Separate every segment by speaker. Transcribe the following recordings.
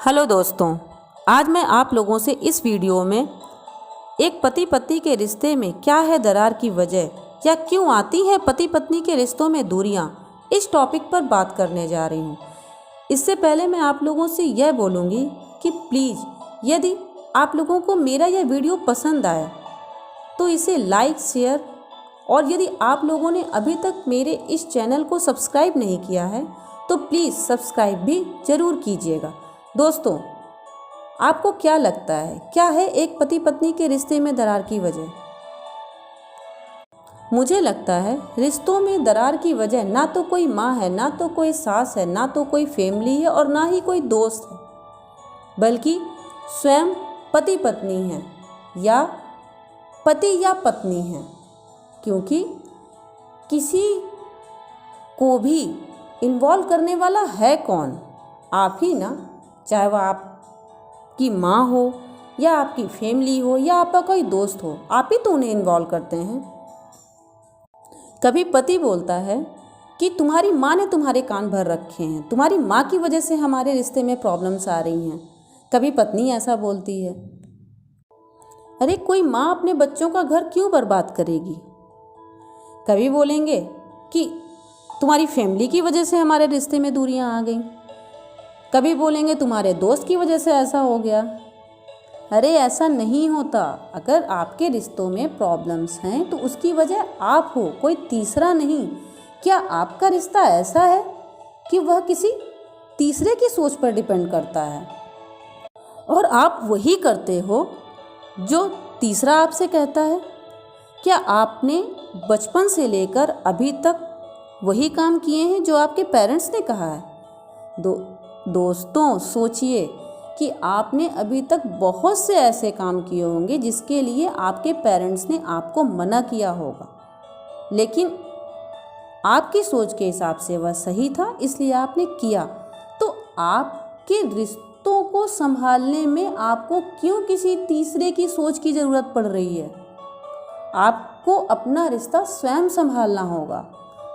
Speaker 1: Hello दोस्तों, आज मैं आप लोगों से इस वीडियो में एक पति पत्नी के रिश्ते में क्या है दरार की वजह या क्यों आती है पति पत्नी के रिश्तों में दूरियां, इस टॉपिक पर बात करने जा रही हूं। इससे पहले मैं आप लोगों से यह बोलूँगी कि प्लीज़ यदि आप लोगों को मेरा यह वीडियो पसंद आए तो इसे लाइक शेयर, और यदि आप लोगों ने अभी तक मेरे इस चैनल को सब्सक्राइब नहीं किया है तो प्लीज़ सब्सक्राइब भी ज़रूर कीजिएगा। दोस्तों, आपको क्या लगता है, क्या है एक पति पत्नी के रिश्ते में दरार की वजह? मुझे लगता है रिश्तों में दरार की वजह ना तो कोई माँ है, ना तो कोई सास है, ना तो कोई फैमिली है और ना ही कोई दोस्त है, बल्कि स्वयं पति पत्नी है या पति या पत्नी है। क्योंकि किसी को भी इन्वॉल्व करने वाला है कौन? आप ही ना। चाहे वह आपकी माँ हो या आपकी फैमिली हो या आपका कोई दोस्त हो, आप ही तो उन्हें इन्वॉल्व करते हैं। कभी पति बोलता है कि तुम्हारी माँ ने तुम्हारे कान भर रखे हैं, तुम्हारी माँ की वजह से हमारे रिश्ते में प्रॉब्लम्स आ रही हैं। कभी पत्नी ऐसा बोलती है, अरे कोई माँ अपने बच्चों का घर क्यों बर्बाद करेगी। कभी बोलेंगे कि तुम्हारी फैमिली की वजह से हमारे रिश्ते में दूरियां आ गई। कभी बोलेंगे तुम्हारे दोस्त की वजह से ऐसा हो गया। अरे ऐसा नहीं होता। अगर आपके रिश्तों में प्रॉब्लम्स हैं तो उसकी वजह आप हो, कोई तीसरा नहीं। क्या आपका रिश्ता ऐसा है कि वह किसी तीसरे की सोच पर डिपेंड करता है और आप वही करते हो जो तीसरा आपसे कहता है? क्या आपने बचपन से लेकर अभी तक वही काम किए हैं जो आपके पेरेंट्स ने कहा है? दोस्तों, सोचिए कि आपने अभी तक बहुत से ऐसे काम किए होंगे जिसके लिए आपके पेरेंट्स ने आपको मना किया होगा, लेकिन आपकी सोच के हिसाब से वह सही था इसलिए आपने किया। तो आपके रिश्तों को संभालने में आपको क्यों किसी तीसरे की सोच की ज़रूरत पड़ रही है? आपको अपना रिश्ता स्वयं संभालना होगा।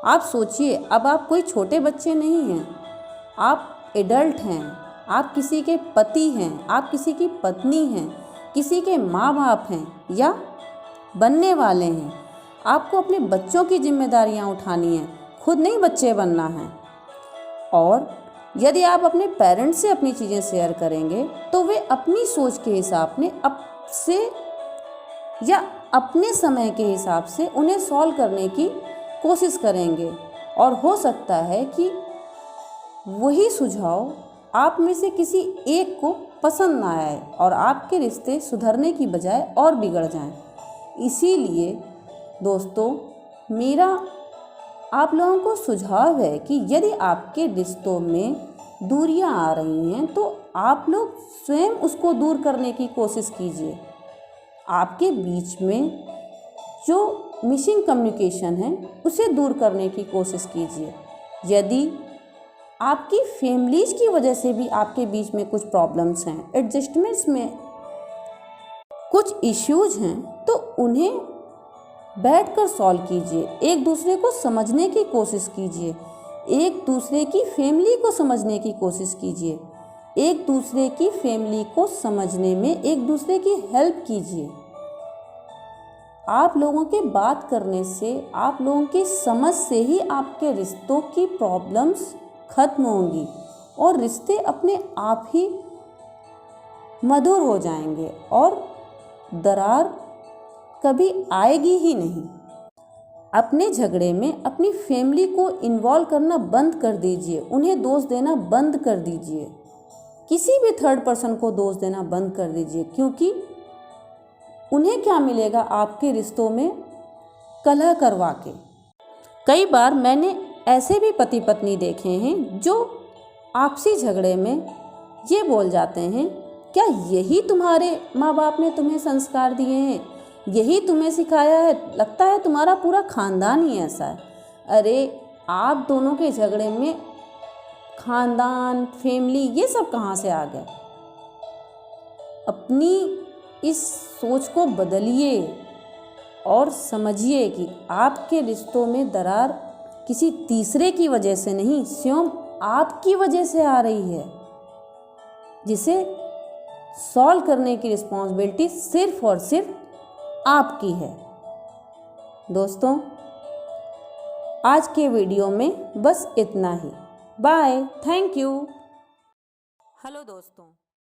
Speaker 1: आप सोचिए, अब आप कोई छोटे बच्चे नहीं हैं, आप एडल्ट हैं, आप किसी के पति हैं, आप किसी की पत्नी हैं, किसी के माँ बाप हैं या बनने वाले हैं। आपको अपने बच्चों की जिम्मेदारियाँ उठानी हैं, खुद नहीं बच्चे बनना है। और यदि आप अपने पेरेंट्स से अपनी चीज़ें शेयर करेंगे तो वे अपनी सोच के हिसाब में से या अपने समय के हिसाब से उन्हें सॉल्व करने की कोशिश करेंगे, और हो सकता है कि वही सुझाव आप में से किसी एक को पसंद ना आए और आपके रिश्ते सुधरने की बजाय और बिगड़ जाएं। इसीलिए दोस्तों, मेरा आप लोगों को सुझाव है कि यदि आपके रिश्तों में दूरियां आ रही हैं तो आप लोग स्वयं उसको दूर करने की कोशिश कीजिए। आपके बीच में जो मिसिंग कम्युनिकेशन है उसे दूर करने की कोशिश कीजिए। यदि आपकी फैमिलीज की वजह से भी आपके बीच में कुछ प्रॉब्लम्स हैं, एडजस्टमेंट्स में कुछ इश्यूज हैं, तो उन्हें बैठकर सॉल्व कीजिए। एक दूसरे को समझने की कोशिश कीजिए, एक दूसरे की फैमिली को समझने की कोशिश कीजिए, एक दूसरे की फैमिली को समझने में एक दूसरे की हेल्प कीजिए। आप लोगों के बात करने से, आप लोगों की समझ से ही आपके रिश्तों की प्रॉब्लम्स खत्म होंगी और रिश्ते अपने आप ही मधुर हो जाएंगे और दरार कभी आएगी ही नहीं। अपने झगड़े में अपनी फैमिली को इन्वॉल्व करना बंद कर दीजिए, उन्हें दोष देना बंद कर दीजिए, किसी भी थर्ड पर्सन को दोष देना बंद कर दीजिए। क्योंकि उन्हें क्या मिलेगा आपके रिश्तों में कलह करवा के? कई बार मैंने ऐसे भी पति पत्नी देखे हैं जो आपसी झगड़े में ये बोल जाते हैं, क्या यही तुम्हारे माँ बाप ने तुम्हें संस्कार दिए हैं, यही तुम्हें सिखाया है? लगता है तुम्हारा पूरा खानदान ही ऐसा है। अरे आप दोनों के झगड़े में खानदान, फैमिली, ये सब कहाँ से आ गए? अपनी इस सोच को बदलिए और समझिए कि आपके रिश्तों में दरार किसी तीसरे की वजह से नहीं, स्वयं आपकी वजह से आ रही है। जिसे सॉल्व करने की रिस्पॉन्सिबिलिटी सिर्फ और सिर्फ आपकी है। दोस्तों, आज के वीडियो में बस इतना ही। Bye, thank you. हेलो दोस्तों,